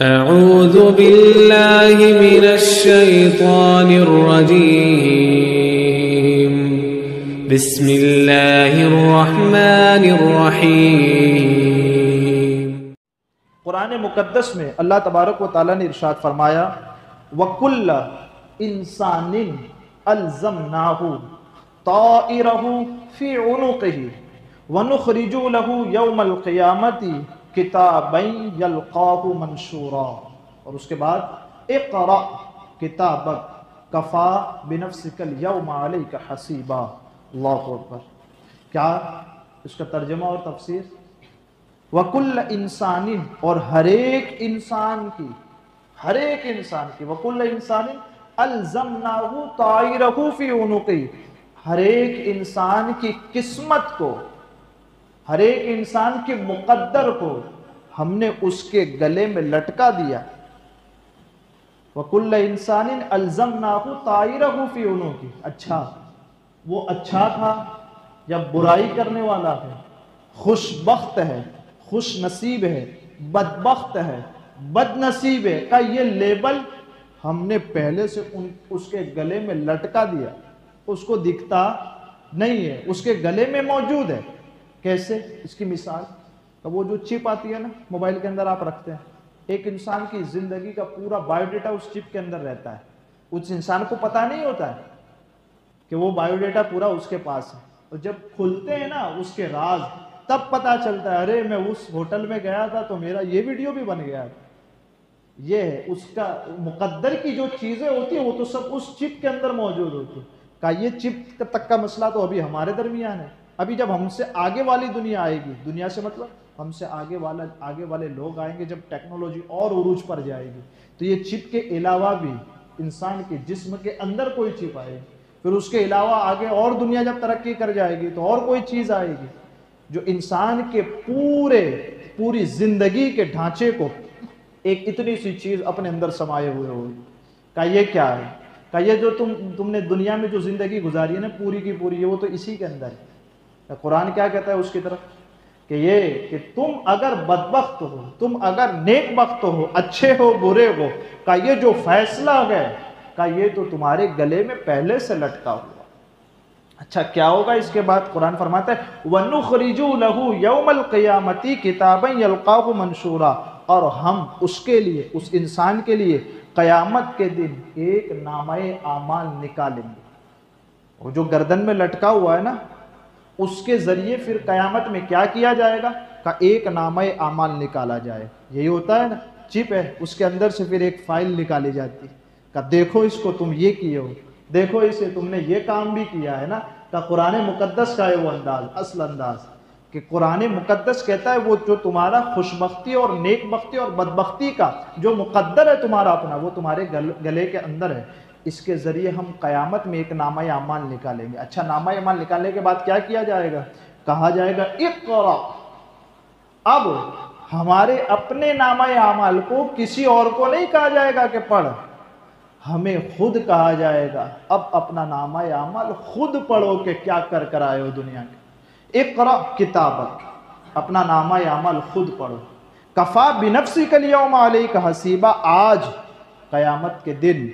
أعوذ بالله من الشيطان الرجيم بسم الله الرحمن الرحيم۔ قرآن مقدس میں اللہ تبارک و تعالیٰ نے ارشاد فرمایا وَكُلَّ إِنسَانٍ أَلْزَمْنَاهُ طَائِرَهُ فِي عُنُقِهِ وَنُخْرِجُ لَهُ يَوْمَ الْقِيَامَةِ کتابًا یلقاہ منشورا، اور اس کے بعد اقرأ کتابک کفا بنفسک اليوم علیک حسیبا۔ اللہ اکبر۔ کیا اس کا ترجمہ اور تفسیر؟ وَكُلَّ إِنسَانٍ، اور ہر ایک انسان کی وَكُلَّ إِنسَانٍ أَلْزَمْنَاهُ طَائِرَهُ فِي عُنُقِهِ، ہر ایک انسان کی قسمت کو، ہر ایک انسان کے مقدر کو ہم نے اس کے گلے میں لٹکا دیا۔ وَكُلَّ إِنسَانٍ أَلْزَمْنَاهُ طَائِرَهُ فِي عُنُقِهِ، اچھا وہ اچھا تھا یا برائی کرنے والا ہے، خوش بخت ہے، خوش نصیب ہے، بدبخت ہے، بد نصیب ہے، کا یہ لیبل ہم نے پہلے سے اس کے گلے میں لٹکا دیا، اس کو دکھتا نہیں ہے، اس کے گلے میں موجود ہے۔ کیسے؟ اس کی مثال، وہ جو چپ آتی ہے نا موبائل کے اندر آپ رکھتے ہیں، ایک انسان کی زندگی کا پورا بایو ڈیٹا اس چپ کے اندر رہتا ہے، اس انسان کو پتہ نہیں ہوتا ہے کہ وہ بایو ڈیٹا پورا اس کے پاس ہے، اور جب کھلتے ہیں نا اس کے راز تب پتہ چلتا ہے ارے میں اس ہوٹل میں گیا تھا تو میرا یہ ویڈیو بھی بن گیا تھا۔ یہ ہے اس کا مقدر کی جو چیزیں ہوتی ہیں وہ تو سب اس چپ کے اندر موجود ہوتی ہے۔ کہ یہ چپ تک کا مسئلہ تو ابھی ہمارے درمیان ہے، ابھی جب ہم سے آگے والی دنیا آئے گی، دنیا سے مطلب ہم سے آگے والے لوگ آئیں گے، جب ٹیکنالوجی اور عروج پر جائے گی تو یہ چپ کے علاوہ بھی انسان کے جسم کے اندر کوئی چپ آئے گی، پھر اس کے علاوہ آگے اور دنیا جب ترقی کر جائے گی تو اور کوئی چیز آئے گی جو انسان کے پوری زندگی کے ڈھانچے کو ایک اتنی سی چیز اپنے اندر سمائے ہوئے ہوگی۔ کہ یہ کیا ہے؟ کہ یہ جو تم نے دنیا میں جو زندگی گزاری ہے نا پوری کی پوری، وہ تو اسی کے اندر ہے۔ قرآن کیا کہتا ہے اس کی طرف کہ تم اگر بدبخت ہو، تم اگر نیک بخت ہو، اچھے ہو برے ہو، کہ یہ جو فیصلہ ہے کہ یہ تو تمہارے گلے میں پہلے سے لٹکا ہوا۔ اچھا کیا ہوگا اس کے بعد؟ قرآن فرماتا ہے وَنُخْرِجُ لَهُ يَوْمَ الْقِيَامَةِ كِتَابًا يَلْقَاهُ مَنْشُورًا، اور ہم اس کے لیے، اس انسان کے لیے قیامت کے دن ایک نامہ اعمال نکالیں گے۔ وہ جو گردن میں لٹکا ہوا ہے نا اس کے ذریعے پھر قیامت میں کیا کیا جائے گا؟ کہ ایک نامہ اعمال نکالا جائے۔ یہی ہوتا ہے نا، چپ ہے اس کے اندر سے پھر ایک فائل نکالی جاتی ہے کہ دیکھو اس کو تم یہ کیے ہو، دیکھو اسے تم نے یہ کام بھی کیا ہے نا۔ کہ قرآن مقدس کا ہے وہ انداز، اصل انداز کہ قرآن مقدس کہتا ہے وہ جو تمہارا خوش بختی اور نیک بختی اور بدبختی کا جو مقدر ہے تمہارا اپنا، وہ تمہارے گلے کے اندر ہے۔ اس کے ذریعے ہم قیامت میں ایک نامہ اعمال نکالیں گے۔ اچھا نامہ اعمال نکالنے کے بعد کیا کیا جائے گا؟ کہا جائے گا اقرا، اب ہمارے اپنے نامہ اعمال کو کسی اور کو نہیں کہا جائے گا کہ پڑھ، ہمیں خود کہا جائے گا اب اپنا نامہ اعمال خود پڑھو کہ کیا کر آئے ہو دنیا کے۔ اقرا کتابک، اپنا نامہ اعمال خود پڑھو۔ کفا بنفسک الیوم علیک حسیبا، آج قیامت کے دن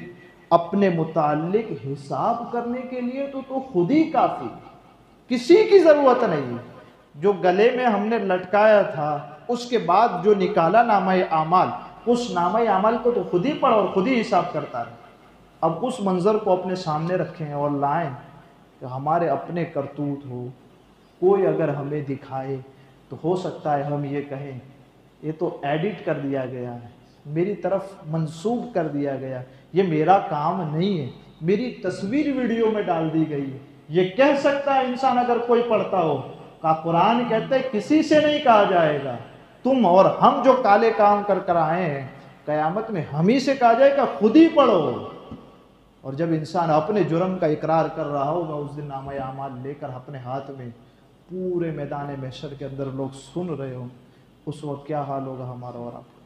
اپنے متعلق حساب کرنے کے لیے تو خود ہی کافی، کسی کی ضرورت نہیں۔ جو گلے میں ہم نے لٹکایا تھا اس کے بعد جو نکالا نامہ اعمال، اس نامہ اعمال کو تو خود ہی پڑھو اور خود ہی حساب کرتا ہے۔ اب اس منظر کو اپنے سامنے رکھیں اور لائیں کہ ہمارے اپنے کرتوت ہو، کوئی اگر ہمیں دکھائے تو ہو سکتا ہے ہم یہ کہیں یہ تو ایڈٹ کر دیا گیا ہے، میری طرف منسوب کر دیا گیا، یہ میرا کام نہیں ہے، میری تصویر ویڈیو میں ڈال دی گئی ہے۔ یہ کہہ سکتا ہے انسان اگر کوئی پڑھتا ہو کہ قرآن کہتے ہیں کسی سے نہیں کہا جائے گا، تم اور ہم جو کالے کام کر آئے ہیں قیامت میں ہم ہی سے کہا جائے گا خود ہی پڑھو۔ اور جب انسان اپنے جرم کا اقرار کر رہا ہوگا اس دن نامہ اعمال لے کر اپنے ہاتھ میں پورے میدان محشر کے اندر لوگ سن رہے ہوں، اس وقت کیا حال ہوگا ہمارا اور آپ کا؟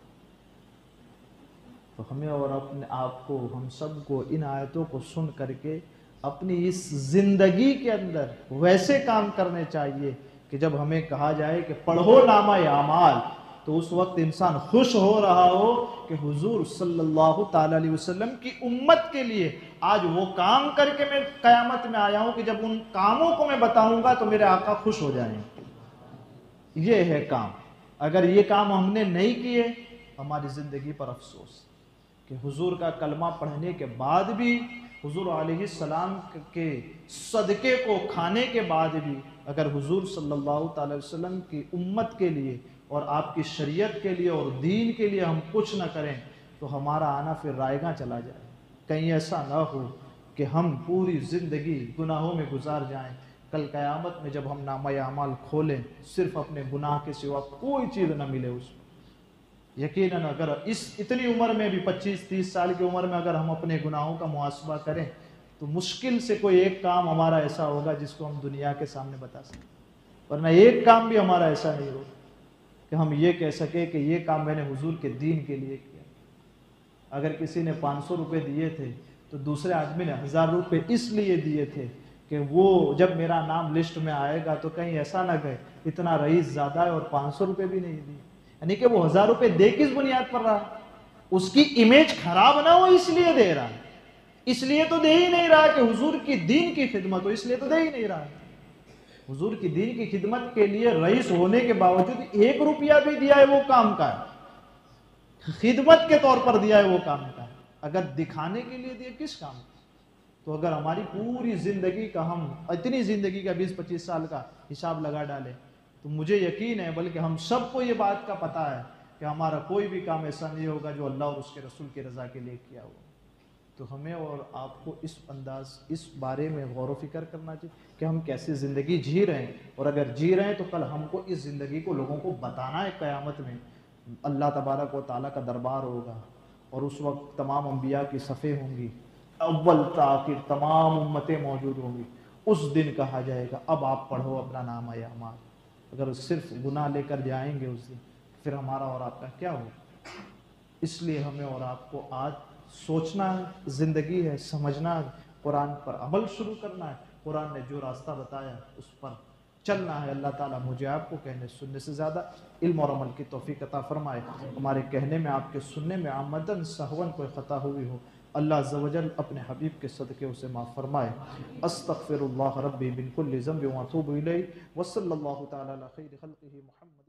تو ہمیں اور اپنے آپ کو، ہم سب کو ان آیتوں کو سن کر کے اپنی اس زندگی کے اندر ویسے کام کرنے چاہیے کہ جب ہمیں کہا جائے کہ پڑھو نامہ اعمال تو اس وقت انسان خوش ہو رہا ہو کہ حضور صلی اللہ تعالی علیہ وسلم کی امت کے لیے آج وہ کام کر کے میں قیامت میں آیا ہوں کہ جب ان کاموں کو میں بتاؤں گا تو میرے آقا خوش ہو جائیں گے۔ یہ ہے کام۔ اگر یہ کام ہم نے نہیں کیے، ہماری زندگی پر افسوس کہ حضور کا کلمہ پڑھنے کے بعد بھی، حضور علیہ السلام کے صدقے کو کھانے کے بعد بھی، اگر حضور صلی اللہ تعالی وسلم کی امت کے لیے اور آپ کی شریعت کے لیے اور دین کے لیے ہم کچھ نہ کریں تو ہمارا آنا پھر رائے گاں چلا جائے۔ کہیں ایسا نہ ہو کہ ہم پوری زندگی گناہوں میں گزار جائیں، کل قیامت میں جب ہم نامہ اعمال کھولیں صرف اپنے گناہ کے سوا کوئی چیز نہ ملے اس میں۔ یقیناً اگر اتنی عمر میں بھی 25-30 سال کی عمر میں اگر ہم اپنے گناہوں کا محاسبہ کریں تو مشکل سے کوئی ایک کام ہمارا ایسا ہوگا جس کو ہم دنیا کے سامنے بتا سکیں، ورنہ ایک کام بھی ہمارا ایسا نہیں ہوگا کہ ہم یہ کہہ سکیں کہ یہ کام میں نے حضور کے دین کے لیے کیا۔ اگر کسی نے 500 روپے دیے تھے تو دوسرے آدمی نے 1000 روپے اس لیے دیے تھے کہ وہ جب میرا نام لسٹ میں آئے گا تو کہیں ایسا نہ کہے اتنا رئیس زیادہ ہے اور 500 روپے بھی نہیں دیے، یعنی کہ وہ 1000 روپے دے کس بنیاد پر رہا؟ اس کی امیج خراب نہ ہو اس لیے دے رہا ہے، اس لیے تو دے ہی نہیں رہا کہ حضور کی دین کی خدمت ہو، اس لیے تو دے ہی نہیں رہا۔ حضور کی دین کی خدمت کے لیے رئیس ہونے کے باوجود 1 روپیہ بھی دیا ہے وہ کام کا ہے، خدمت کے طور پر دیا ہے وہ کام کا ہے۔ اگر دکھانے کے لیے دیا کس کام کا؟ تو اگر ہماری پوری زندگی کا ہم اتنی زندگی کا 20-25 سال کا حساب لگا ڈالیں تو مجھے یقین ہے، بلکہ ہم سب کو یہ بات کا پتہ ہے کہ ہمارا کوئی بھی کام ایسا نہیں ہوگا جو اللہ اور اس کے رسول کی رضا کے لیے کیا ہوا۔ تو ہمیں اور آپ کو اس بارے میں غور و فکر کرنا چاہیے کہ ہم کیسے زندگی جی رہے ہیں، اور اگر جی رہے ہیں تو کل ہم کو اس زندگی کو لوگوں کو بتانا ہے۔ قیامت میں اللہ تبارک و تعالیٰ کا دربار ہوگا اور اس وقت تمام انبیاء کی صفیں ہوں گی، اول تا آخر تمام امتیں موجود ہوں گی۔ اس دن کہا جائے گا اب آپ پڑھو اپنا نام اعمال۔ اگر صرف گناہ لے کر جائیں گے اس دن، پھر ہمارا اور آپ کا کیا ہوگا؟ اس لیے ہمیں اور آپ کو آج سوچنا ہے، زندگی ہے، سمجھنا ہے، قرآن پر عمل شروع کرنا ہے، قرآن نے جو راستہ بتایا اس پر چلنا ہے۔ اللہ تعالیٰ مجھے آپ کو کہنے سننے سے زیادہ علم اور عمل کی توفیق عطا فرمائے۔ ہمارے کہنے میں، آپ کے سننے میں عمدن سہون کوئی خطا ہوئی ہو، اللہ عز و جل اپنے حبیب کے صدقے اسے معاف فرمائے۔ استغفر اللہ ربی من کل ذنب واتوب الیہ، وصلی اللہ تعالی علی خیر خلقہ محمد۔